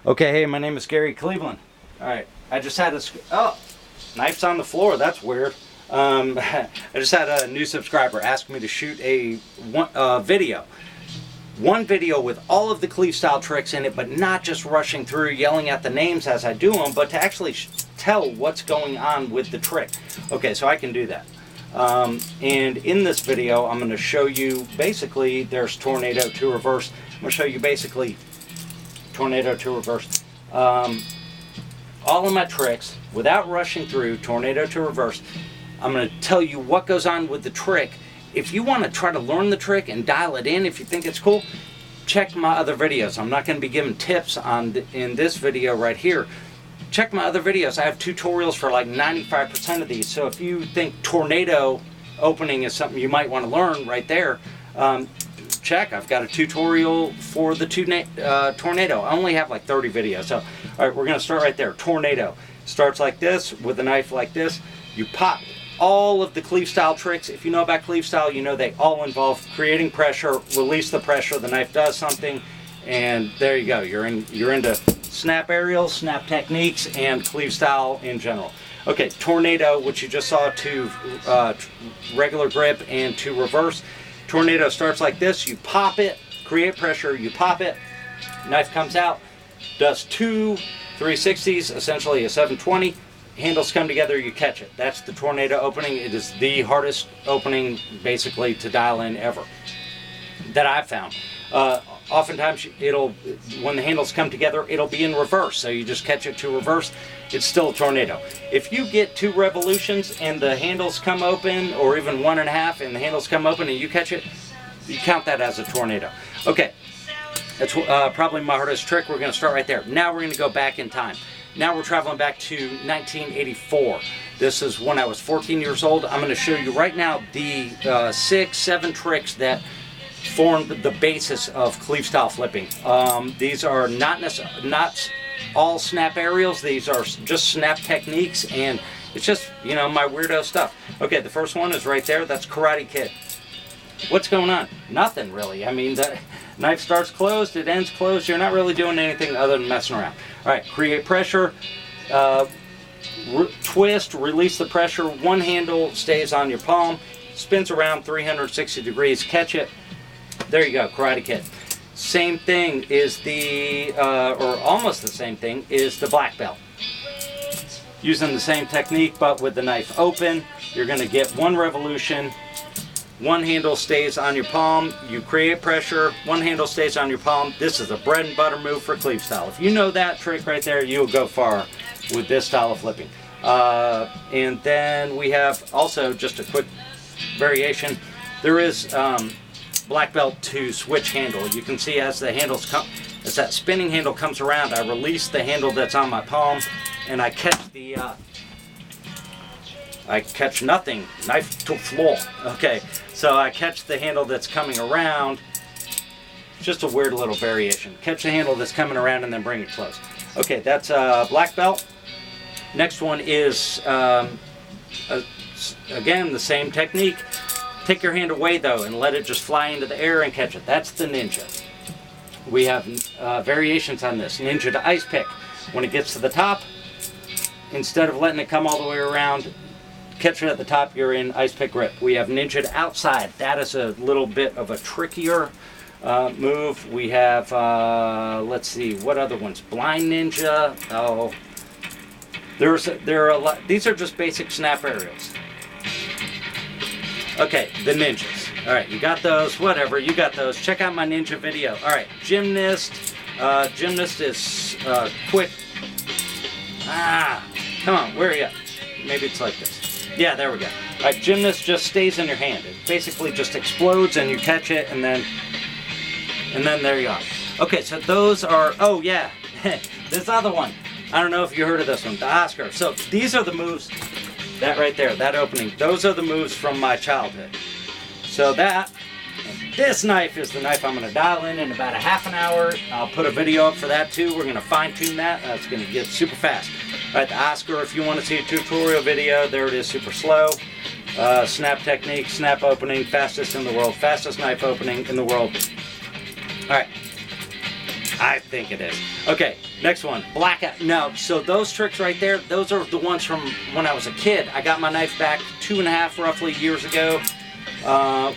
Okay, hey, my name is Gary Cleveland. Alright, I just had a... Oh, knife's on the floor. That's weird. I just had a new subscriber ask me to shoot a video. One video with all of the cleave style tricks in it, but not just rushing through yelling at the names as I do them, but to actually tell what's going on with the trick. Okay, so I can do that. And in this video, I'm going to show you basically, there's tornado to reverse. I'm going to show you basically tornado to reverse. All of my tricks without rushing through tornado to reverse. I'm going to tell you what goes on with the trick. If you want to try to learn the trick and dial it in, if you think it's cool, check my other videos. I'm not going to be giving tips in this video right here. Check my other videos. I have tutorials for like 95% of these. So if you think tornado opening is something you might want to learn right there, check. I've got a tutorial for the tornado. I only have like 30 videos. So, all right, we're going to start right there. Tornado starts like this with a knife like this. You pop all of the cleave style tricks. If you know about cleave style, you know they all involve creating pressure, release the pressure, the knife does something, and there you go. You're into snap aerials, snap techniques, and cleave style in general. Okay, tornado, which you just saw to regular grip and to reverse. Tornado starts like this. You pop it, create pressure, you pop it, knife comes out, does two 360s, essentially a 720. Handles come together, you catch it. That's the tornado opening. It is the hardest opening basically to dial in ever that I've found. Oftentimes when the handles come together, it'll be in reverse, so you just catch it to reverse. It's still a tornado. If you get 2 revolutions and the handles come open, or even 1.5 and the handles come open and you catch it, you count that as a tornado. Okay, that's probably my hardest trick. We're going to start right there. Now we're going to go back in time. Now we're traveling back to 1984. This is when I was 14 years old. I'm going to show you right now the 6-7 tricks that formed the basis of cleave style flipping. These are not all snap aerials. These are just snap techniques, and it's just, you know, my weirdo stuff. Okay, the first one is right there. That's Karate Kid. What's going on? Nothing really. I mean, the knife starts closed, it ends closed. You're not really doing anything other than messing around. All right, create pressure, twist, release the pressure. One handle stays on your palm, spins around 360 degrees, catch it. There you go, Karate Kid. Same thing is or almost the same thing is the black belt. Using the same technique, but with the knife open, you're going to get 1 revolution. One handle stays on your palm, you create pressure, one handle stays on your palm. This is a bread and butter move for cleave style. If you know that trick right there, you'll go far with this style of flipping. And then we have also just a quick variation. There is black belt to switch handle. You can see as the handles come, as that spinning handle comes around, I release the handle that's on my palm and I catch the I catch nothing, knife to floor. Okay, so I catch the handle that's coming around. Just a weird little variation. Catch the handle that's coming around and then bring it close. Okay, that's black belt. Next one is, again, the same technique. Take your hand away though and let it just fly into the air and catch it. That's the ninja. We have variations on this. Ninja to ice pick. When it gets to the top, instead of letting it come all the way around, catch it at the top, you're in ice pick grip. We have ninja to outside. That is a little bit of a trickier move. We have, let's see, what other ones? Blind ninja. Oh, there are a lot. These are just basic snap aerials. Okay, the ninjas. All right, you got those. Whatever, you got those. Check out my ninja video. All right, gymnast. Gymnast is quick. Come on, where are you? Maybe it's like this. Yeah, there we go. All right, gymnast just stays in your hand. It basically just explodes and you catch it, and then there you are. Okay, so those are, oh yeah, this other one. I don't know if you heard of this one, the Oscar. So these are the moves, that right there, that opening. Those are the moves from my childhood. So this knife is the knife I'm going to dial in about a half an hour. I'll put a video up for that too. We're going to fine tune that. That's going to get super fast. All right, the Oscar, if you want to see a tutorial video, there it is, super slow. Snap technique, snap opening, fastest in the world, fastest knife opening in the world. All right, I think it is. Okay, next one, Blackout. Now, so those tricks right there, those are the ones from when I was a kid. I got my knife back 2.5 roughly years ago.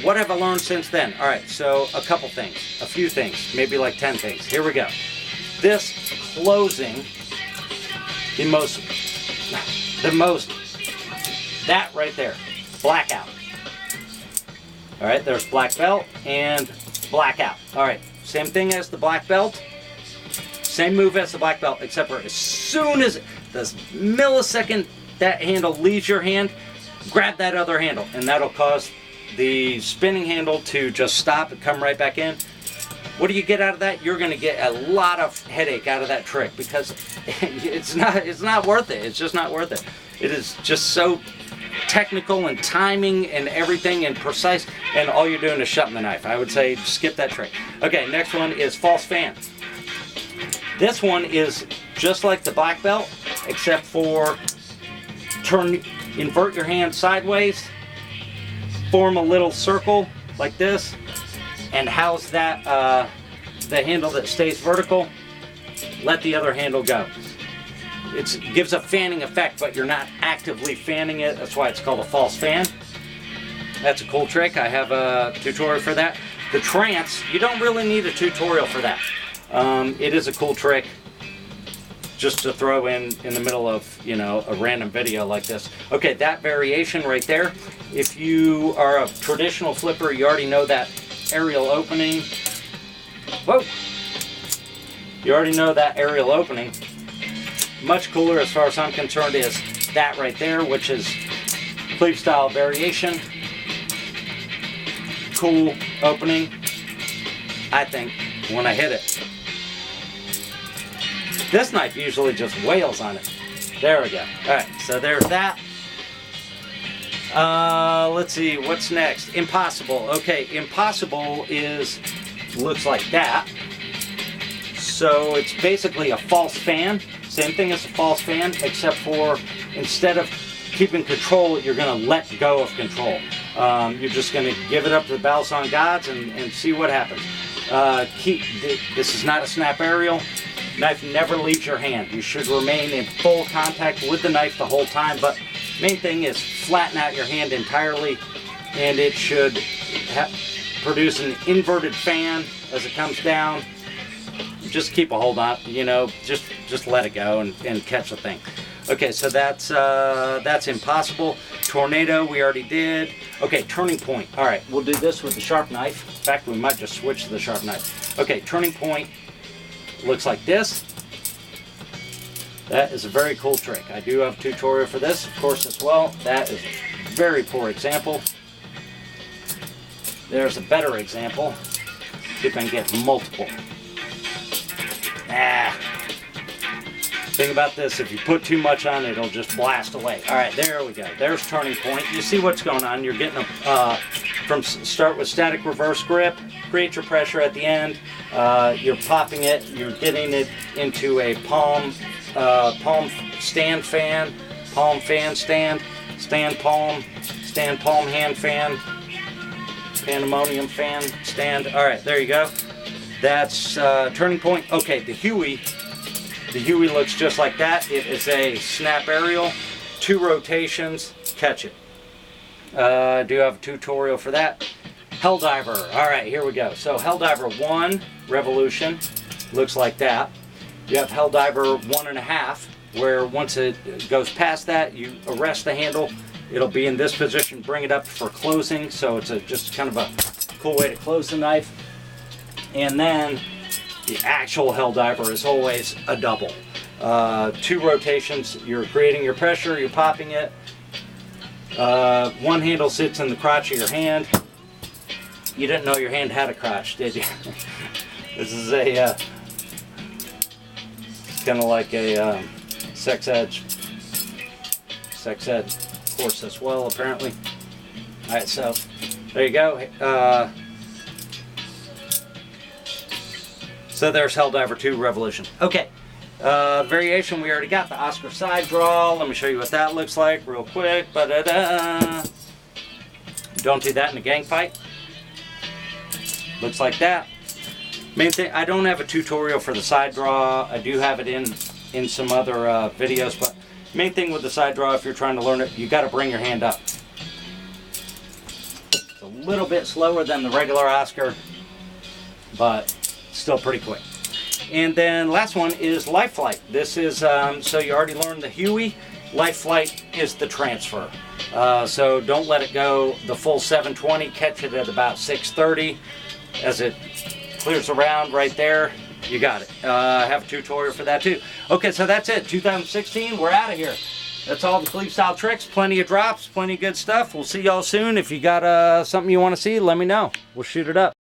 What have I learned since then? All right, so a couple things, a few things, maybe like 10 things. Here we go. This closing, that right there, Blackout. All right, there's black belt and Blackout. All right, same thing as the black belt, same move as the black belt, except for as soon as the millisecond that handle leaves your hand, grab that other handle, and that'll cause the spinning handle to just stop and come right back in. What do you get out of that? You're going to get a lot of headache out of that trick because it's not worth it. It's just not worth it. It is just so technical and timing and everything and precise, and all you're doing is shutting the knife. I would say skip that trick. Okay, next one is false fan. This one is just like the black belt, except for invert your hand sideways, form a little circle like this, and house that the handle that stays vertical, let the other handle go. It gives a fanning effect, but you're not actively fanning it. That's why it's called a false fan. That's a cool trick. I have a tutorial for that. The Trance, you don't really need a tutorial for that. It is a cool trick just to throw in the middle of, you know, a random video like this. Okay, that variation right there. If you are a traditional flipper, you already know that aerial opening. Whoa! You already know that aerial opening. Much cooler as far as I'm concerned is that right there, which is Cleavestyle Variation. Cool opening, I think, when I hit it. This knife usually just wails on it. There we go. Alright, so there's that. Let's see, what's next? Impossible. Okay, impossible looks like that. So it's basically a false fan. Same thing as a false fan, except for instead of keeping control, you're going to let go of control. You're just going to give it up to the balisong gods and see what happens. This is not a snap aerial. Knife never leaves your hand. You should remain in full contact with the knife the whole time, but main thing is flatten out your hand entirely, and it should produce an inverted fan as it comes down. Just keep a hold on, you know, just let it go and catch the thing. Okay, so that's impossible. Tornado we already did. Okay, turning point. All right, we'll do this with the sharp knife. In fact, we might just switch to the sharp knife. Okay, turning point looks like this. That is a very cool trick. I do have a tutorial for this, of course, as well. That is a very poor example. There's a better example. See if I can get multiple. Thing about this, if you put too much on it, it'll just blast away. All right, there we go. There's turning point. You see what's going on. You're getting start with static reverse grip, create your pressure at the end. You're popping it. You're getting it into a palm stand fan, palm fan stand, stand palm hand fan, pandemonium fan stand. All right, there you go. That's turning point. Okay, the HUEY. The HUEY looks just like that. It is a snap aerial, 2 rotations, catch it. I do have a tutorial for that. HELLDIVER. All right, here we go. So HELLDIVER 1 revolution looks like that. You have HELLDIVER 1.5, where once it goes past that, you arrest the handle. It'll be in this position. Bring it up for closing. So it's just kind of a cool way to close the knife. And then the actual HELLDIVER is always a double. 2 rotations, you're creating your pressure, you're popping it. One handle sits in the crotch of your hand. You didn't know your hand had a crotch, did you? This is a kind of like a sex ed course as well, apparently. All right, so there you go. So there's HELLDIVER 2 Revolution. Okay, variation we already got, the Oscar side draw. Let me show you what that looks like real quick. Don't do that in a gang fight. Looks like that. Main thing, I don't have a tutorial for the side draw. I do have it in some other videos, but main thing with the side draw, if you're trying to learn it, you got to bring your hand up. It's a little bit slower than the regular Oscar, but still pretty quick. And then last one is life flight. This is, so you already learned the HUEY. Life flight is the transfer. So don't let it go the full 720. Catch it at about 630 as it clears around right there. You got it. I have a tutorial for that too. Okay, so that's it. 2016, we're out of here. That's all the Cleavestyle tricks. Plenty of drops, plenty of good stuff. We'll see y'all soon. If you got something you want to see, let me know. We'll shoot it up.